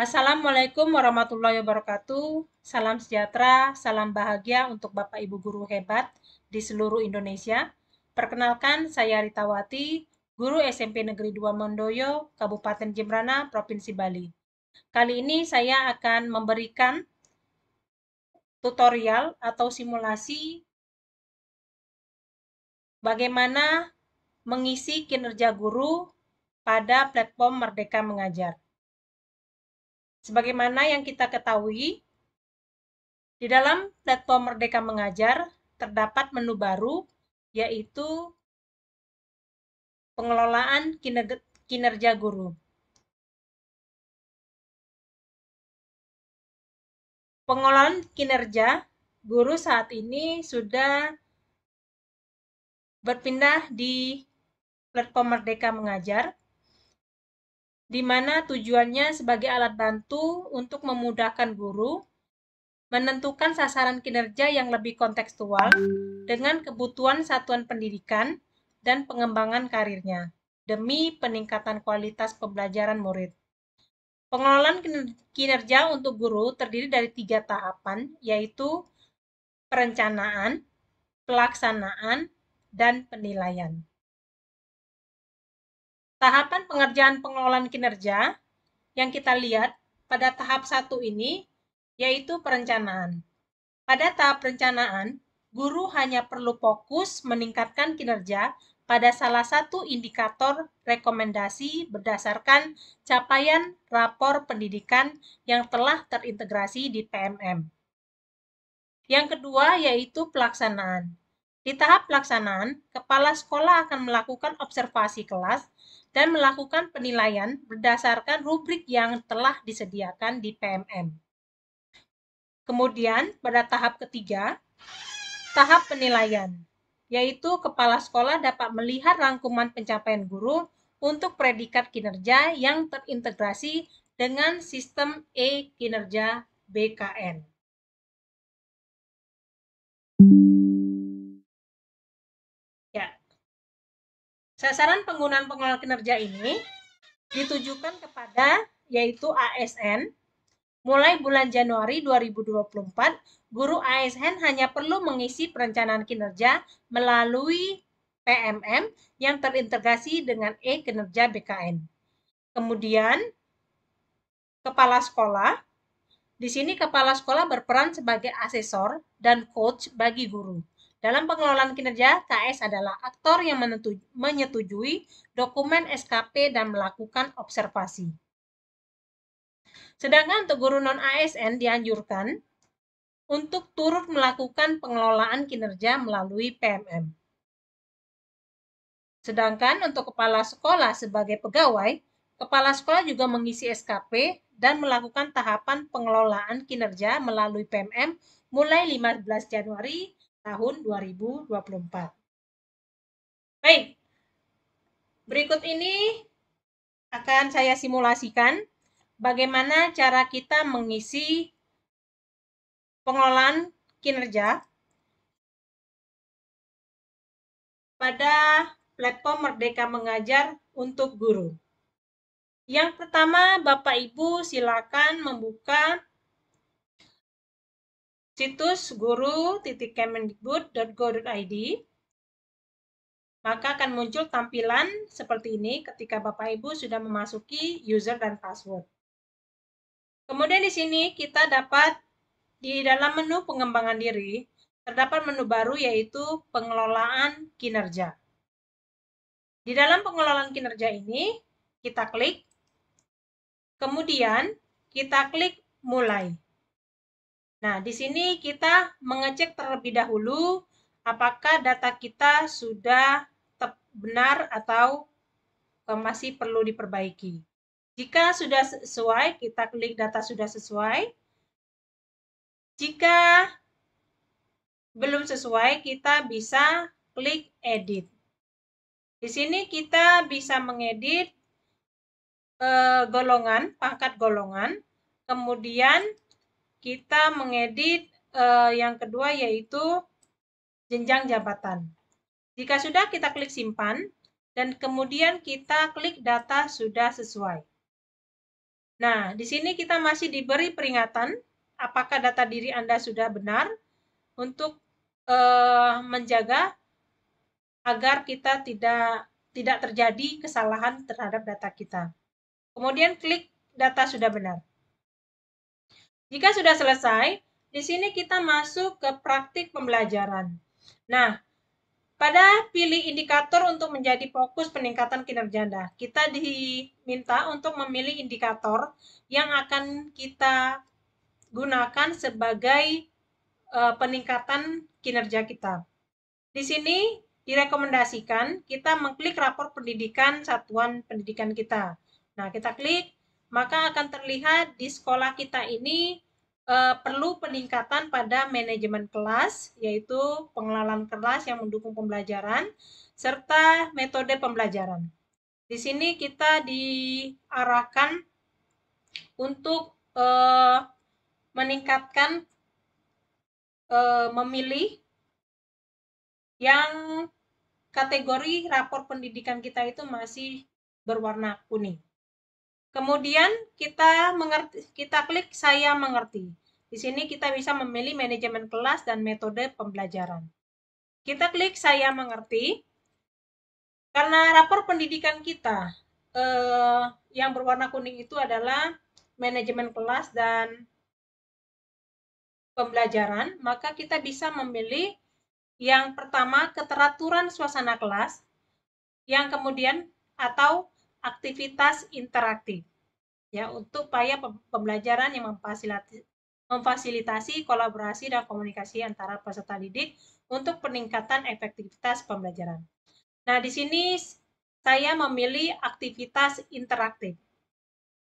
Assalamualaikum warahmatullahi wabarakatuh. Salam sejahtera, salam bahagia untuk Bapak Ibu guru hebat di seluruh Indonesia. Perkenalkan, saya Ritawati, guru SMP Negeri 2 Mondoyo, Kabupaten Jembrana, Provinsi Bali. Kali ini saya akan memberikan tutorial atau simulasi bagaimana mengisi kinerja guru pada platform Merdeka Mengajar. Sebagaimana yang kita ketahui, di dalam platform Merdeka Mengajar terdapat menu baru, yaitu pengelolaan kinerja guru. Pengelolaan kinerja guru saat ini sudah berpindah di platform Merdeka Mengajar, di mana tujuannya sebagai alat bantu untuk memudahkan guru menentukan sasaran kinerja yang lebih kontekstual dengan kebutuhan satuan pendidikan dan pengembangan karirnya, demi peningkatan kualitas pembelajaran murid. Pengelolaan kinerja untuk guru terdiri dari 3 tahapan, yaitu perencanaan, pelaksanaan, dan penilaian. Tahapan pengerjaan pengelolaan kinerja yang kita lihat pada tahap 1 ini, yaitu perencanaan. Pada tahap perencanaan, guru hanya perlu fokus meningkatkan kinerja pada salah satu indikator rekomendasi berdasarkan capaian rapor pendidikan yang telah terintegrasi di PMM. Yang kedua yaitu pelaksanaan. Di tahap pelaksanaan, kepala sekolah akan melakukan observasi kelas dan melakukan penilaian berdasarkan rubrik yang telah disediakan di PMM. Kemudian, pada tahap ketiga, tahap penilaian, yaitu kepala sekolah dapat melihat rangkuman pencapaian guru untuk predikat kinerja yang terintegrasi dengan sistem e-kinerja BKN. Ya, sasaran penggunaan pengelolaan kinerja ini ditujukan kepada yaitu ASN. Mulai bulan Januari 2024, guru ASN hanya perlu mengisi perencanaan kinerja melalui PMM yang terintegrasi dengan e-kinerja BKN. Kemudian, kepala sekolah. Di sini kepala sekolah berperan sebagai asesor dan coach bagi guru. Dalam pengelolaan kinerja, KS adalah aktor yang menyetujui dokumen SKP dan melakukan observasi. Sedangkan untuk guru non-ASN dianjurkan untuk turut melakukan pengelolaan kinerja melalui PMM. Sedangkan untuk kepala sekolah sebagai pegawai, kepala sekolah juga mengisi SKP dan melakukan tahapan pengelolaan kinerja melalui PMM mulai 15 Januari tahun 2024. Baik, berikut ini akan saya simulasikan bagaimana cara kita mengisi pengelolaan kinerja pada platform Merdeka Mengajar untuk guru. Yang pertama, Bapak Ibu silakan membuka situs guru.kemendikbud.go.id. Maka akan muncul tampilan seperti ini ketika Bapak Ibu sudah memasuki user dan password. Kemudian di sini kita dapat di dalam menu pengembangan diri, terdapat menu baru yaitu pengelolaan kinerja. Di dalam pengelolaan kinerja ini, kita klik, kemudian kita klik mulai. Nah, di sini kita mengecek terlebih dahulu apakah data kita sudah benar atau masih perlu diperbaiki. Jika sudah sesuai, kita klik data sudah sesuai. Jika belum sesuai, kita bisa klik edit. Di sini kita bisa mengedit golongan, pangkat golongan. Kemudian kita mengedit yang kedua yaitu jenjang jabatan. Jika sudah, kita klik simpan dan kemudian kita klik data sudah sesuai. Nah, di sini kita masih diberi peringatan apakah data diri Anda sudah benar untuk menjaga agar kita tidak terjadi kesalahan terhadap data kita. Kemudian klik data sudah benar. Jika sudah selesai, di sini kita masuk ke praktik pembelajaran. Nah, pada pilih indikator untuk menjadi fokus peningkatan kinerja Anda. Kita diminta untuk memilih indikator yang akan kita gunakan sebagai peningkatan kinerja kita. Di sini direkomendasikan kita mengklik rapor pendidikan satuan pendidikan kita. Nah, kita klik, maka akan terlihat di sekolah kita ini perlu peningkatan pada manajemen kelas, yaitu pengelolaan kelas yang mendukung pembelajaran, serta metode pembelajaran. Di sini kita diarahkan untuk meningkatkan memilih yang kategori rapor pendidikan kita itu masih berwarna kuning. Kemudian kita klik saya mengerti. Di sini kita bisa memilih manajemen kelas dan metode pembelajaran. Kita klik saya mengerti. Karena rapor pendidikan kita yang berwarna kuning itu adalah manajemen kelas dan pembelajaran, maka kita bisa memilih yang pertama keteraturan suasana kelas, yang kemudian atau aktivitas interaktif ya untuk upaya pembelajaran yang memfasilitasi kolaborasi dan komunikasi antara peserta didik untuk peningkatan efektivitas pembelajaran. Nah, di sini saya memilih aktivitas interaktif.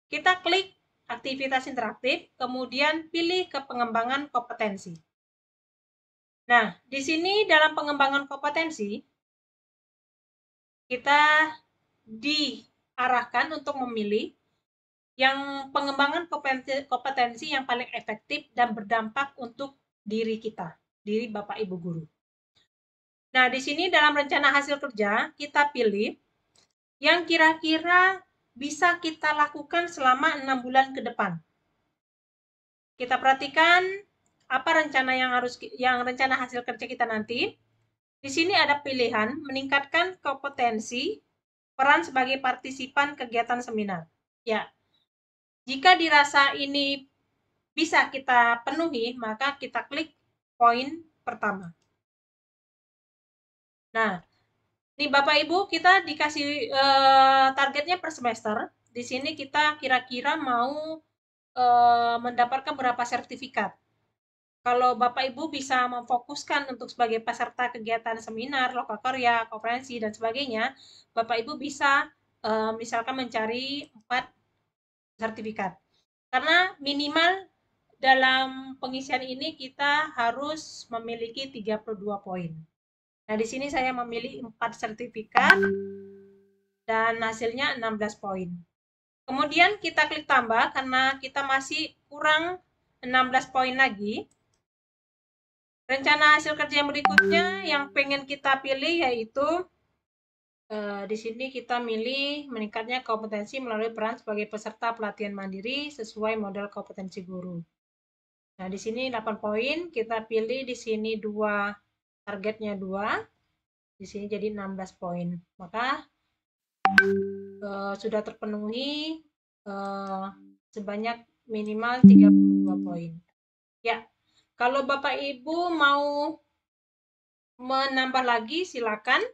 Kita klik aktivitas interaktif, kemudian pilih ke pengembangan kompetensi. Nah, di sini dalam pengembangan kompetensi, kita diarahkan untuk memilih yang pengembangan kompetensi yang paling efektif dan berdampak untuk diri kita, diri Bapak Ibu guru. Nah, di sini dalam rencana hasil kerja, kita pilih yang kira-kira bisa kita lakukan selama 6 bulan ke depan. Kita perhatikan apa rencana yang rencana hasil kerja kita nanti. Di sini ada pilihan meningkatkan kompetensi peran sebagai partisipan kegiatan seminar. Ya, jika dirasa ini bisa kita penuhi, maka kita klik poin pertama. Nah, ini Bapak Ibu kita dikasih targetnya per semester. Di sini kita kira-kira mau mendapatkan berapa sertifikat. Kalau Bapak Ibu bisa memfokuskan untuk sebagai peserta kegiatan seminar, lokakarya, konferensi, dan sebagainya, Bapak Ibu bisa misalkan mencari 4 sertifikat. Karena minimal dalam pengisian ini kita harus memiliki 32 poin. Nah, di sini saya memilih 4 sertifikat dan hasilnya 16 poin. Kemudian kita klik tambah karena kita masih kurang 16 poin lagi. Rencana hasil kerja yang berikutnya yang pengen kita pilih yaitu di sini kita milih meningkatnya kompetensi melalui peran sebagai peserta pelatihan mandiri sesuai model kompetensi guru. Nah, di sini 8 poin, kita pilih di sini targetnya 2, di sini jadi 16 poin. Maka sudah terpenuhi sebanyak minimal 32 poin. Ya, kalau Bapak Ibu mau menambah lagi silakan.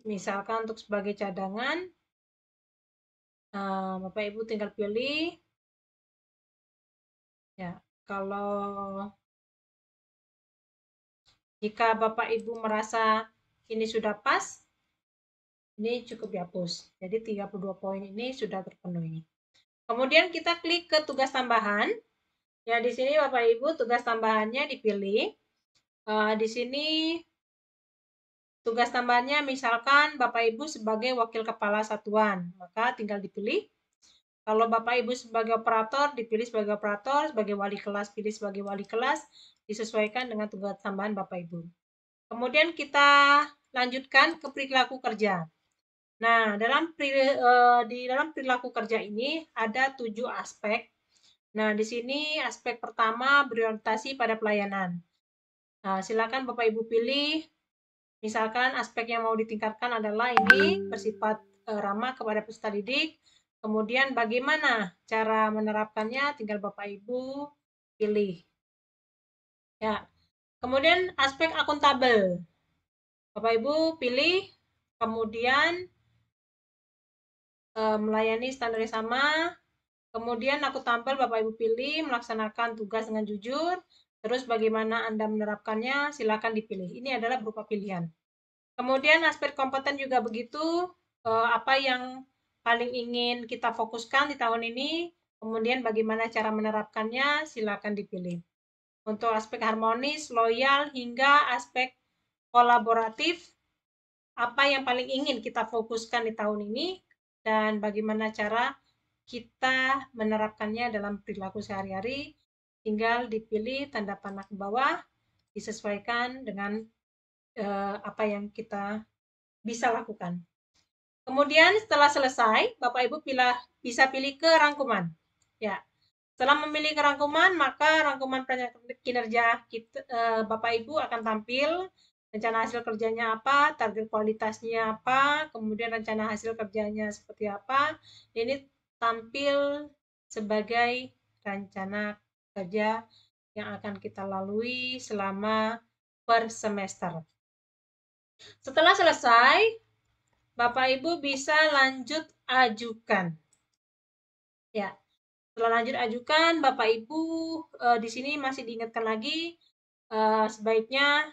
Misalkan untuk sebagai cadangan, Bapak Ibu tinggal pilih. Ya, kalau jika Bapak Ibu merasa ini sudah pas, ini cukup dihapus. Jadi 32 poin ini sudah terpenuhi. Kemudian kita klik ke tugas tambahan. Ya, di sini Bapak Ibu tugas tambahannya dipilih. Di sini tugas tambahannya misalkan Bapak Ibu sebagai wakil kepala satuan, maka tinggal dipilih. Kalau Bapak Ibu sebagai operator, dipilih sebagai operator, sebagai wali kelas, pilih sebagai wali kelas, disesuaikan dengan tugas tambahan Bapak Ibu. Kemudian kita lanjutkan ke perilaku kerja. Nah, di dalam perilaku kerja ini ada 7 aspek. Nah, di sini aspek pertama berorientasi pada pelayanan. Nah, silakan Bapak Ibu pilih. Misalkan aspek yang mau ditingkatkan adalah ini bersifat ramah kepada peserta didik. Kemudian bagaimana cara menerapkannya, tinggal Bapak Ibu pilih. Ya. Kemudian aspek akuntabel. Bapak Ibu pilih, kemudian melayani standar yang sama. Kemudian akuntabel Bapak Ibu pilih melaksanakan tugas dengan jujur. Terus bagaimana Anda menerapkannya, silakan dipilih. Ini adalah berupa pilihan. Kemudian aspek kompeten juga begitu, apa yang paling ingin kita fokuskan di tahun ini, kemudian bagaimana cara menerapkannya, silakan dipilih. Untuk aspek harmonis, loyal, hingga aspek kolaboratif, apa yang paling ingin kita fokuskan di tahun ini, dan bagaimana cara kita menerapkannya dalam perilaku sehari-hari, tinggal dipilih tanda panah ke bawah, disesuaikan dengan apa yang kita bisa lakukan. Kemudian setelah selesai, Bapak Ibu bisa pilih ke rangkuman. Ya, setelah memilih ke rangkuman, maka rangkuman kinerja Bapak Ibu akan tampil. Rencana hasil kerjanya apa, target kualitasnya apa, kemudian rencana hasil kerjanya seperti apa. Ini tampil sebagai rencana kerja yang akan kita lalui selama per semester. Setelah selesai, Bapak Ibu bisa lanjut ajukan. Ya, setelah lanjut ajukan, Bapak Ibu di sini masih diingatkan lagi sebaiknya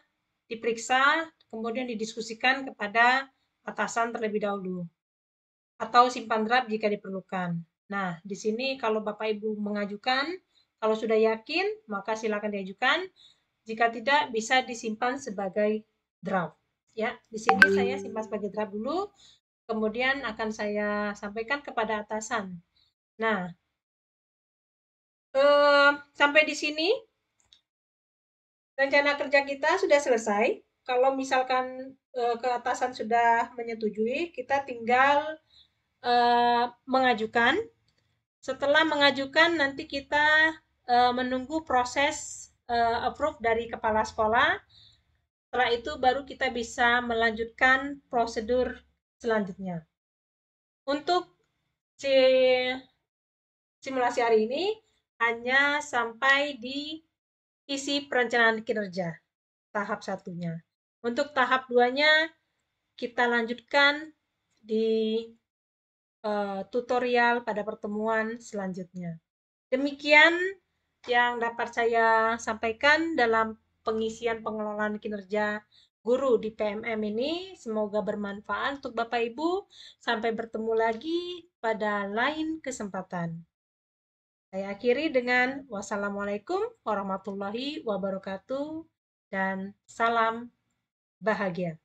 diperiksa, kemudian didiskusikan kepada atasan terlebih dahulu, atau simpan draft jika diperlukan. Nah, di sini kalau Bapak Ibu mengajukan, kalau sudah yakin, maka silakan diajukan. Jika tidak, bisa disimpan sebagai draft. Ya, di sini saya simpan sebagai draft dulu, kemudian akan saya sampaikan kepada atasan. Nah, sampai di sini rencana kerja kita sudah selesai. Kalau misalkan keatasan sudah menyetujui, kita tinggal mengajukan. Setelah mengajukan, nanti kita menunggu proses approve dari kepala sekolah. Setelah itu baru kita bisa melanjutkan prosedur selanjutnya. Untuk simulasi hari ini hanya sampai di isi perencanaan kinerja tahap satunya. Untuk tahap 2-nya kita lanjutkan di tutorial pada pertemuan selanjutnya. Demikian yang dapat saya sampaikan dalam pengisian pengelolaan kinerja guru di PMM ini. Semoga bermanfaat untuk Bapak Ibu. Sampai bertemu lagi pada lain kesempatan. Saya akhiri dengan wassalamualaikum warahmatullahi wabarakatuh dan salam bahagia.